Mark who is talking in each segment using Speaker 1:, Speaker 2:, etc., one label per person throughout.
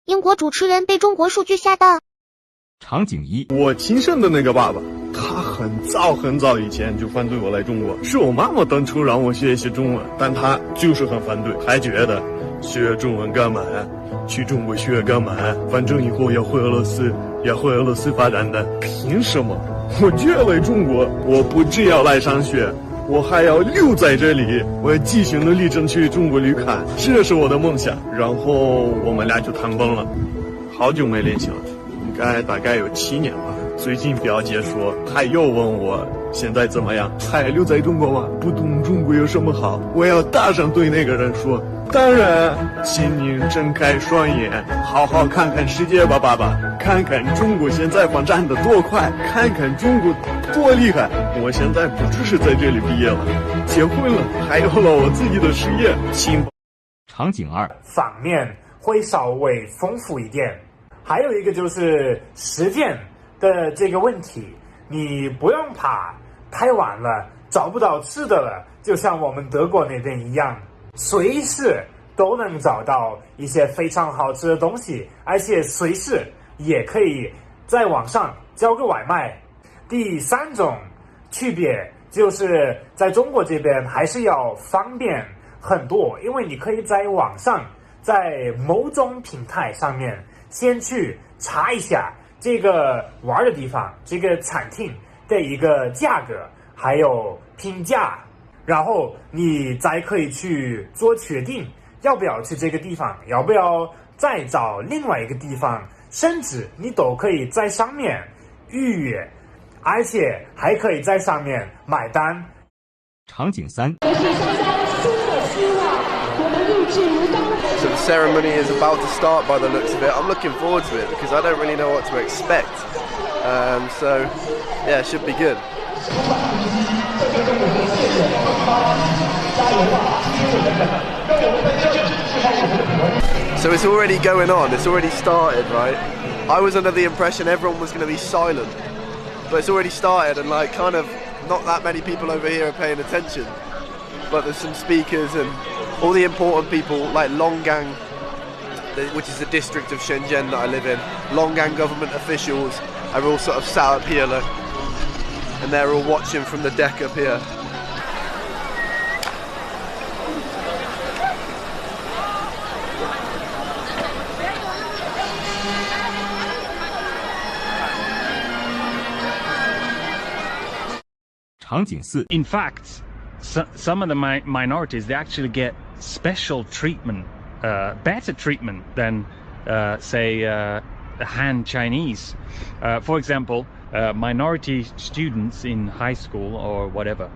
Speaker 1: 英国主持人被中国数据吓到。
Speaker 2: 场景一，
Speaker 3: 我亲生的那个爸爸，他很早以前就反对我来中国，是我妈妈当初让我学习中文，但他就是很反对，还觉得学中文干嘛呀？去中国学干嘛呀？反正以后要回俄罗斯发展的，凭什么？我就要来中国，我不只要来上学，我还要留在这里，我要继续努力争取中国绿卡，这是我的梦想。然后我们俩就谈崩了，好久没联系了，大概有7年吧。最近表姐说，她又问我现在怎么样，还留在中国吗？不懂中国有什么好？我要大声对那个人说，当然，请您睁开双眼，好好看看世界吧，爸爸，看看中国现在发展的多快，看看中国多厉害。我现在不只是在这里毕业了，结婚了，还有了我自己的事业。
Speaker 2: 场景2，
Speaker 4: 反面会稍微丰富一点。还有一个就是实践的这个问题，你不用怕太晚了找不到吃的了，就像我们德国那边一样，随时都能找到一些非常好吃的东西，而且随时也可以在网上叫个外卖。第3种区别就是在中国这边还是要方便很多，因为你可以在网上，在某种平台上面先去查一下这个玩的地方，这个餐厅的一个价格还有评价，然后你再可以去做决定要不要去这个地方，要不要再找另外一个地方，甚至你都可以在上面预约，而且还可以在上面买单。
Speaker 2: 场景3，So
Speaker 5: the ceremony is about to start by the looks of it. I'm looking forward to it because I don't really know what to expect. So yeah, it should be good. So it's already going on, it's already started, right? I was under the impression everyone was going to be silent, but it's already started and like kind of not that many people over here are paying attention. But there's some speakers and all the important people like Longgang, which is the district of Shenzhen that I live in. Longgang government officials are all sort of sat up here, look, and they're all watching from the deck up here.
Speaker 2: In
Speaker 6: fact, some of the minorities, they actually get special treatment, better treatment than, say, Han Chinese. For example, minority students in high school or whatever,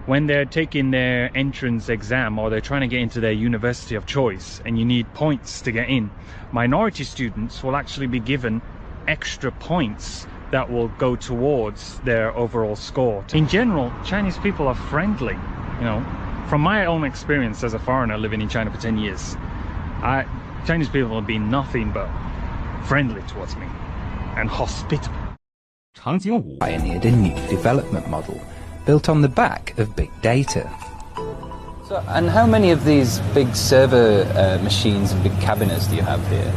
Speaker 6: when they're taking their entrance exam or they're trying to get into their university of choice and you need points to get in, minority students will actually be given extra points that will go towards their overall score. In general, Chinese people are friendly, you know. From my own experience as a foreigner living in China for 10 years, Chinese people have been nothing but friendly towards me and hospitable.
Speaker 2: 场景5
Speaker 7: pioneered a new development model built on the back of big data. So, and how many of these big server machines and big cabinets do you have here?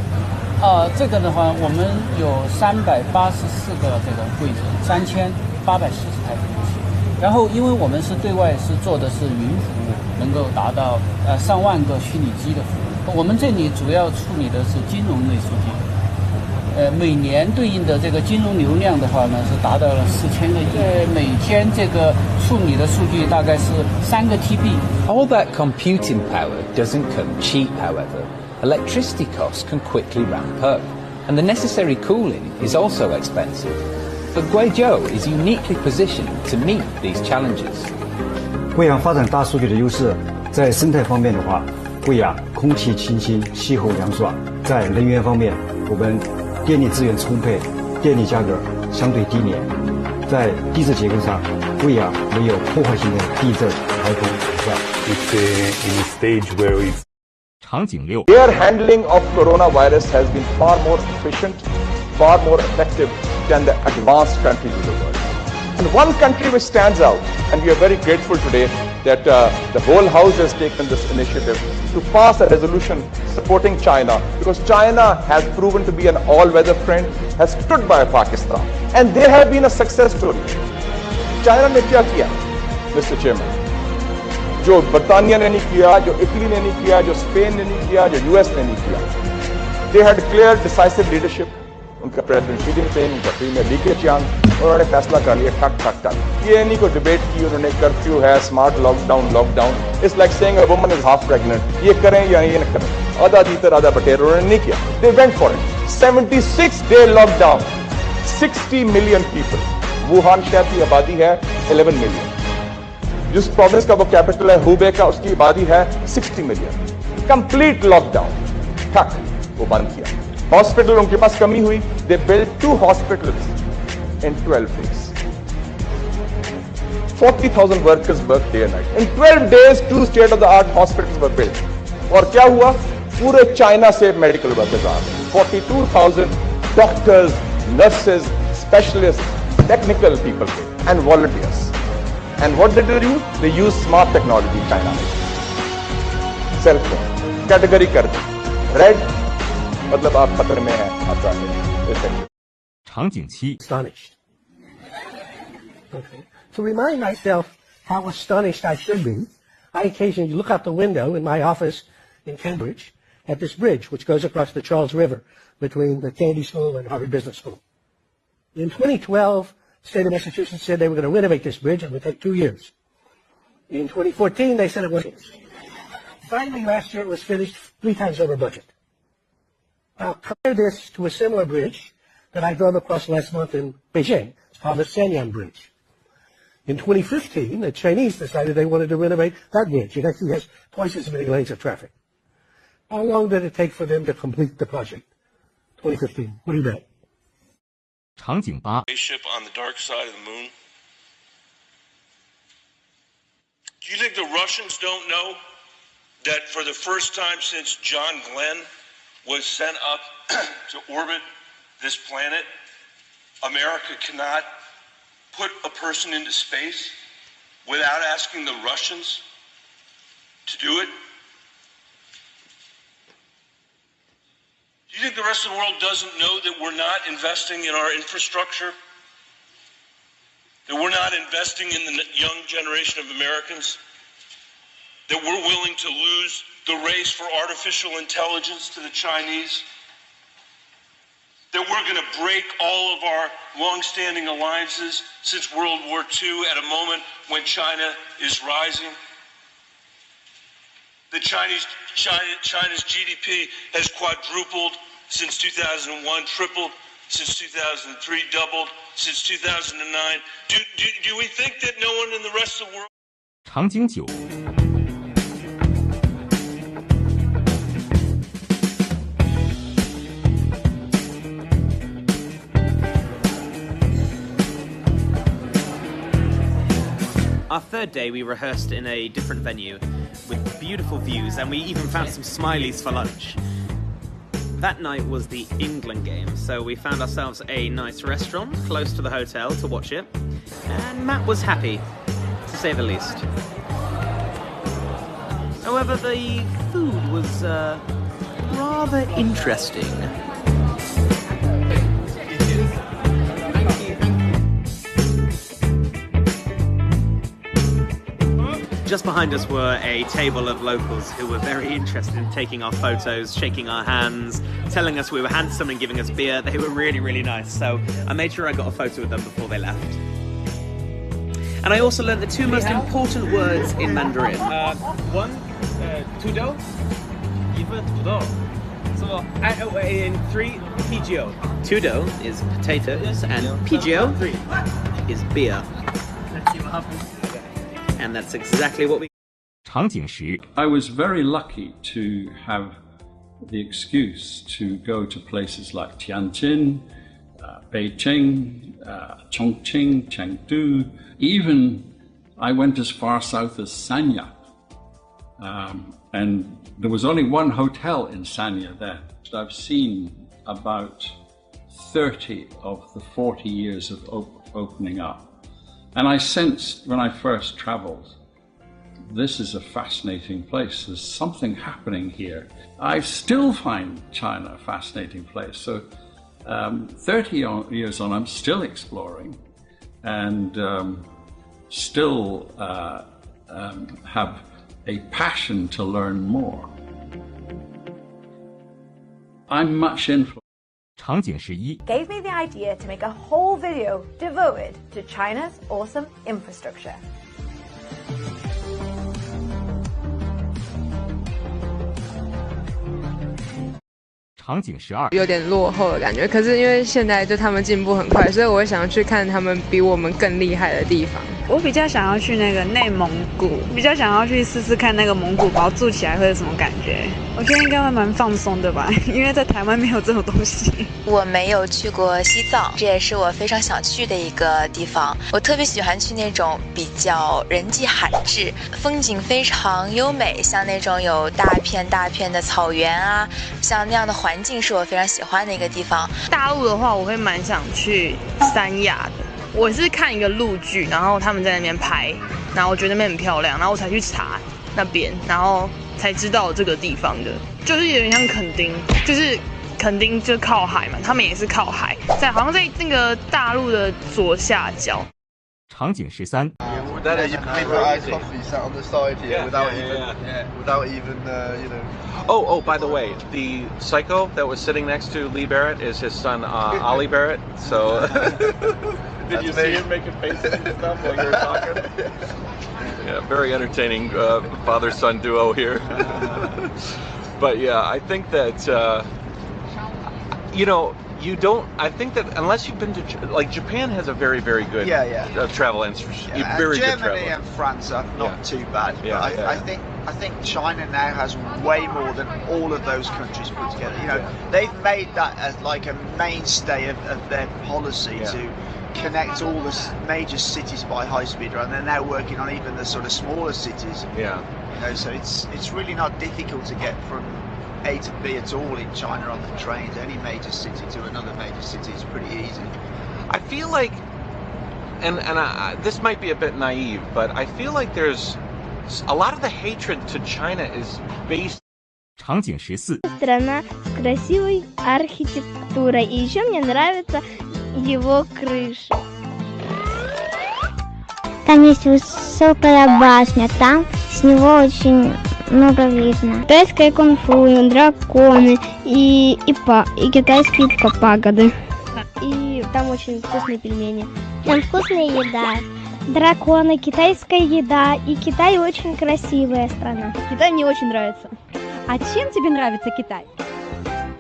Speaker 8: 这个的话，我们有384个这个柜子，3840台服务器。然后，因为我们是对外是做的是云服务，能够达到上万个虚拟机的服务。我们这里主要处理的是金融类数据，每年对应的这个金融流量的话呢，是达到了4000个亿。每天这个处理的数据大概是3个 TB。All
Speaker 7: that computing power doesn't come cheap, however. Electricity costs can quickly ramp up, and the necessary cooling is also expensive. But Guizhou is uniquely positioned to meet these challenges.
Speaker 9: 贵阳发展大数据的优势，在生态方面的话，贵阳空气清新，气候凉爽；在能源方面，我们电力资源充沛，电力价格相对低廉；在地质结构上，贵阳没有破坏性的地震、台风海啸。
Speaker 3: It's in a stage where it's
Speaker 2: 场景6
Speaker 10: Their handling of coronavirus has been far more efficient, far more effective than the advanced countries in the world. And one country which stands out, and we are very grateful today, that the whole House has taken this initiative to pass a resolution supporting China, because China has proven to be an all-weather friend, has stood by Pakistan, and they have been a success story. China ने क्या किया, Mr. Chairman? जो बर्तानिया ने नहीं किया, जो Italy ने नहीं किया, जो स्पेन ने नहीं किया, जो यूएस ने नहीं किया. They had clear, decisive leadership. उनका प्रेसिडेंट शी जिनपिंग, उनका प्रीमियर ली केचियांग, उन्होंने फैसला कर लिया ठक ठक ठक. ये नहीं कोई डिबेट की उन्होंने, कर्फ्यू है, smart lockdown. It's like saying a woman is half pregnant. ये करें या ये न करें, आधा जीतर आधा बटेर, उन्होंने नहीं किया. They went for it. 76-day lockdown, 60 million people. Wuhan शहर की आबादी है 11 million. जिस प्रोविंस का वो कैपिटल है हुबे का, उसकी आबादी है 60 million. कंप्लीट लॉकडाउन, ठक, वो बंद किया. हॉस्पिटल उनके पास कमी हुई. They build 2 hospitals in 12 days. 40,000 workers worked day and night. In 12 days, 2 state-of-the-art hospitals were built. और क्या हुआ? पूरे चाइना से मेडिकल वर्कर्स आ गए. 42,000 doctors, nurses, specialist, technical people and volunteers. And what did they do? They used smart technology in China. Cell phone, category कर दी. Red, मतलब आप खतर में हैं, आप जाते हैं.
Speaker 2: 场景7
Speaker 11: Astonished. Okay. To remind myself how astonished I should be, I occasionally look out the window in my office in Cambridge at this bridge which goes across the Charles River between the Kennedy School and Harvard Business School. In 2012, the state of Massachusetts said they were going to renovate this bridge and it would take 2 years. In 2014, they said it was. Finally, last year it was finished 3 times over budget. Now, compare this to a similar bridge that I drove across last month in Beijing. It's called the Shenyang Bridge. In 2015, the Chinese decided they wanted to renovate that bridge. It actually has twice as many lanes of traffic. How long did it take for them to complete the project? 2015. What do you bet?
Speaker 2: 场景8
Speaker 12: spaceship on the dark side of the moon. Do you think the Russians don't know that for the first time since John Glenn was sent up to orbit this planet, America cannot put a person into space without asking the Russians to do it? Do you think the rest of the world doesn't know that we're not investing in our infrastructure? That we're not investing in the young generation of Americans? That we're willing to lose the race for artificial intelligence to the Chinese? That we're going to break all of our long-standing alliances since World War II at a moment when China is rising? The China's GDP has quadrupled since 2001, tripled since 2003, doubled since 2009. Do we think that no one in the rest of the world?
Speaker 2: 场景9
Speaker 13: Our third day, we rehearsed in a different venue with beautiful views, and we even found some smileys for lunch. That night was the England game, so we found ourselves a nice restaurant close to the hotel to watch it, and Matt was happy, to say the least. However, the food was rather interesting. Just behind us were a table of locals who were very interested in taking our photos, shaking our hands, telling us we were handsome and giving us beer. They were really, really nice, so I made sure I got a photo with them before they left. And I also learned the 2 most important words in Mandarin.
Speaker 14: One, tudo, even tudo. So, in 3, PGO.
Speaker 13: Tudo is potatoes, and PGO is beer.
Speaker 14: Let's see what happens.
Speaker 13: And that's exactly what we...
Speaker 2: 场景10
Speaker 15: I was very lucky to have the excuse to go to places like Tianjin, Beijing, Chongqing, Chengdu. Even I went as far south as Sanya. And there was only one hotel in Sanya there. I've seen about 30 of the 40 years of opening up. And I sensed when I first traveled this is a fascinating place. There's something happening here. I still find China a fascinating place. So 30 years on, I'm still exploring and still have a passion to learn more. I'm much influenced.
Speaker 2: 场景11
Speaker 16: gave me the idea to make a whole video devoted to China's awesome infrastructure.
Speaker 2: 场景12
Speaker 17: 有点落后的感觉，可是因为现在就他们进步很快，所以我想去看他们比我们更厉害的地方。
Speaker 18: 我比较想要去那个内蒙古，比较想要去试试看那个蒙古包住起来会是什么感觉。我觉得应该会蛮放松的吧，因为在台湾没有这种东西。
Speaker 19: 我没有去过西藏，这也是我非常想去的一个地方。我特别喜欢去那种比较人迹罕至、风景非常优美，像那种有大片大片的草原啊，像那样的环境是我非常喜欢的一个地方。
Speaker 17: 大陆的话，我会蛮想去三亚的。我是看一个陆剧，然后他们在那边拍，然后我觉得那边很漂亮，然后我才去查那边，然后才知道这个地方的，就是有点像垦丁，就是垦丁就靠海嘛，他们也是靠海，好像在那个大陆的左下角。
Speaker 2: 场景13
Speaker 5: That you can leave your iced coffee sat on the side here without even you know.
Speaker 20: Oh, by the way, the psycho that was sitting next to Lee Barrett is his son, Ollie Barrett. So, did you see him making faces and stuff while you were talking? Yeah, very entertaining father-son duo here. But yeah, I think that I think that unless you've been to, like, Japan has a very, very good travel infrastructure. Very good travel.
Speaker 21: Germany and France are not too bad. But I think China now has way more than all of those countries put together. You know, they've made that as like a mainstay of their policy to connect all the major cities by high-speed rail, and they're now working on even the sort of smaller cities.
Speaker 20: Yeah.
Speaker 21: You know, so it's really not difficult to get from A to B at all in China on the trains. Any major city to another major city is pretty easy.
Speaker 20: I feel like, and this might be a bit naive, but I feel like there's a lot of the hatred to China is based.
Speaker 2: 场景14
Speaker 22: Страна с красивой архитектурой. И еще мне нравится его крыша.
Speaker 1: Там есть высокая башня, там с него очень много видно.
Speaker 22: Китайское кунг-фу, драконы и китайские пагоды. И там очень вкусные пельмени.
Speaker 1: Там вкусная еда.
Speaker 22: Драконы, китайская еда. И Китай очень красивая страна. Китай мне очень нравится.
Speaker 18: А чем тебе нравится Китай?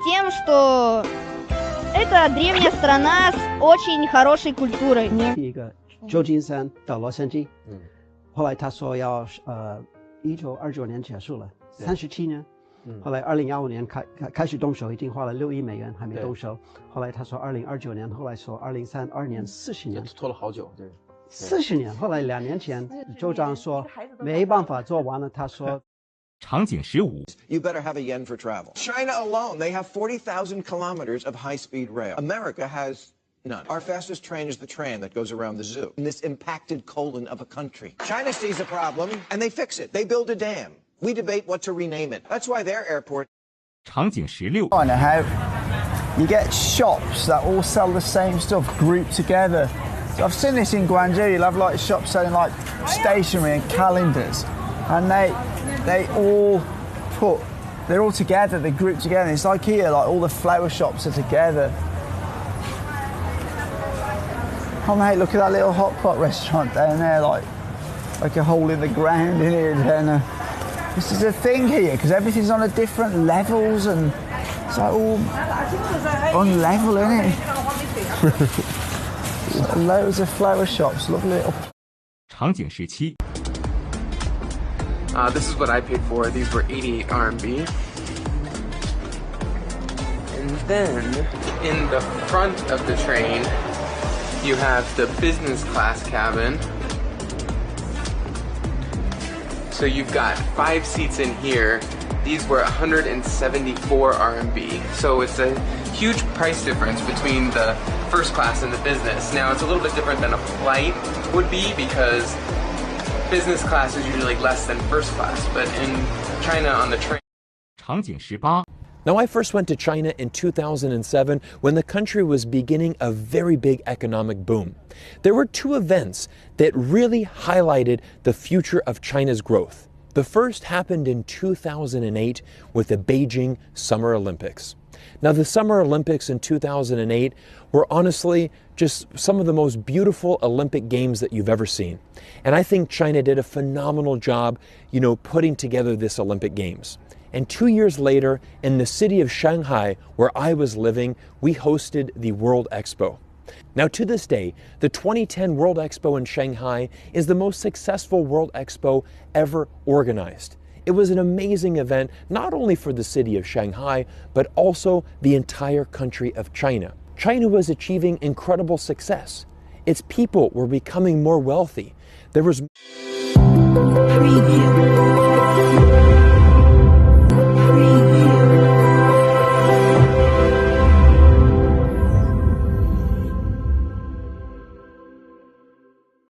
Speaker 22: Тем, что это древняя страна с очень хорошей культурой.
Speaker 11: 一个旧金山到洛杉矶，后来他说要1929年结束了，37年，后来2015年开始动手，已经花了6亿美元还没动手，后来他说2029年，后来说2032年，40年，
Speaker 23: 拖了好久，对
Speaker 11: ，40年，后来2年前州长说没办法做完了，他说。
Speaker 2: 场景15
Speaker 24: You better have a yen for travel. China alone, they have 40,000 kilometers of high-speed rail. America has none. Our fastest train is the train that goes around the zoo in this impacted colon of a country. China sees a problem, and they fix it. They build a dam. We debate what to rename it. That's why their airport...
Speaker 2: 场景16
Speaker 25: You get shops that all sell the same stuff grouped together. So I've seen this in Guangzhou. You'll have like shops selling like stationery and calendars, and they're all together, they're grouped together. It's like here, like all the flower shops are together. Oh mate, look at that little hot pot restaurant down there, like a hole in the ground in here. And this is a thing here, because everything's on a different levels, and it's like all unlevel, isn't it? Loads of flower shops, lovely little...
Speaker 2: 场景17
Speaker 26: This is what I paid for. These were 88 RMB. And then, in the front of the train, you have the business class cabin. So you've got 5 seats in here. These were 174 RMB. So it's a huge price difference between the first class and the business. Now, it's a little bit different than a flight would be, because business class is usually less than first class, but in China on the train.
Speaker 2: 场景18
Speaker 4: Now, I first went to China in 2007 when the country was beginning a very big economic boom. There were two events that really highlighted the future of China's growth. The first happened in 2008 with the Beijing Summer Olympics. Now, the Summer Olympics in 2008 were honestly just some of the most beautiful Olympic Games that you've ever seen. And I think China did a phenomenal job, putting together this Olympic Games. And 2 years later, in the city of Shanghai, where I was living, we hosted the World Expo. Now, to this day, the 2010 World Expo in Shanghai is the most successful World Expo ever organized. It was an amazing event, not only for the city of Shanghai, but also the entire country of China. China was achieving incredible success. Its people were becoming more wealthy. There was preview.